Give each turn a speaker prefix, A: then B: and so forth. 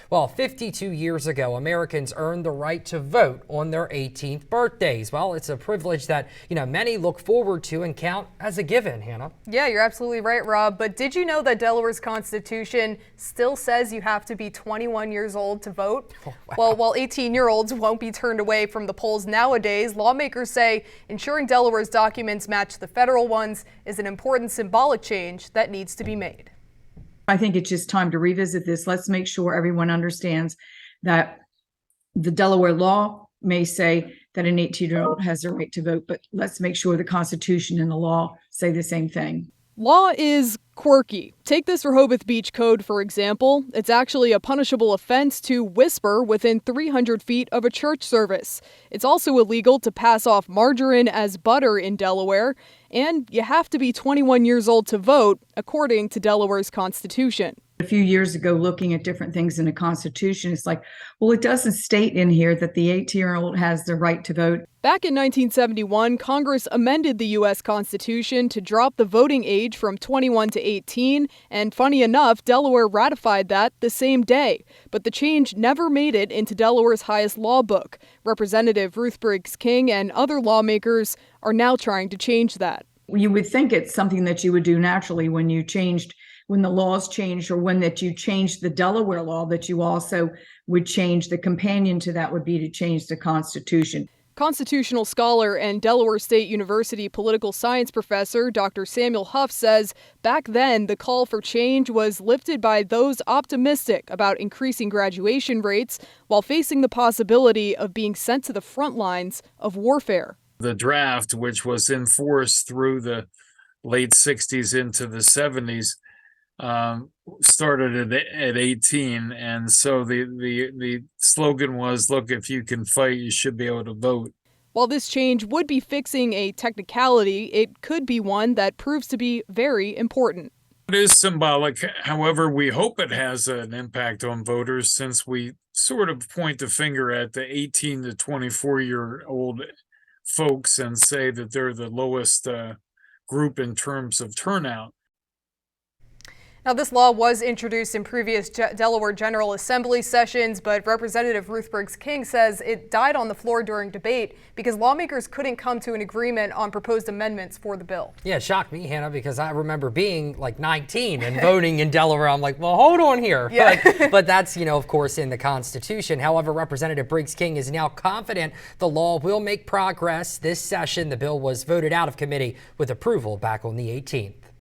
A: Well, 52 years ago, Americans earned the right to vote on their 18th birthdays. Well, it's a privilege that, many look forward to and count as a given, Hannah.
B: Yeah, you're absolutely right, Rob. But did you know that Delaware's Constitution still says you have to be 21 years old to vote?
A: Oh, wow.
B: Well, while 18-year-olds won't be turned away from the polls nowadays, lawmakers say ensuring Delaware's documents match the federal ones is an important symbolic change that needs to be made.
C: I think it's just time to revisit this. Let's make sure everyone understands that the Delaware law may say that an 18-year-old has the right to vote, but let's make sure the Constitution and the law say the same thing.
D: Law is quirky. Take this Rehoboth Beach Code, for example. It's actually a punishable offense to whisper within 300 feet of a church service. It's also illegal to pass off margarine as butter in Delaware, and you have to be 21 years old to vote, according to Delaware's Constitution.
C: A few years ago, looking at different things in the Constitution, it's like, well, it doesn't state in here that the 18-year-old has the right to vote.
D: Back in 1971, Congress amended the U.S. Constitution to drop the voting age from 21 to 18, and funny enough, Delaware ratified that the same day. But the change never made it into Delaware's highest law book. Representative Ruth Briggs King and other lawmakers are now trying to change that.
C: You would think it's something that you would do naturally when the laws changed, or when that you changed the Delaware law, that you also would change the companion to that would be to change the Constitution.
D: Constitutional scholar and Delaware State University political science professor Dr. Samuel Huff says back then the call for change was lifted by those optimistic about increasing graduation rates while facing the possibility of being sent to the front lines of warfare.
E: The draft, which was in force through the late 60s into the 70s, started at 18, and so the slogan was, look, if you can fight, you should be able to vote.
D: While this change would be fixing a technicality, it could be one that proves to be very important.
E: It is symbolic. However, we hope it has an impact on voters, since we sort of point the finger at the 18 to 24-year-old folks and say that they're the lowest group in terms of turnout.
B: Now, this law was introduced in previous Delaware General Assembly sessions, but Representative Ruth Briggs King says it died on the floor during debate because lawmakers couldn't come to an agreement on proposed amendments for the bill.
A: Yeah, it shocked me, Hannah, because I remember being like 19 and voting in Delaware. I'm like, well, hold on here.
B: Yeah.
A: But that's, of course, in the Constitution. However, Representative Briggs King is now confident the law will make progress this session. The bill was voted out of committee with approval back on the 18th.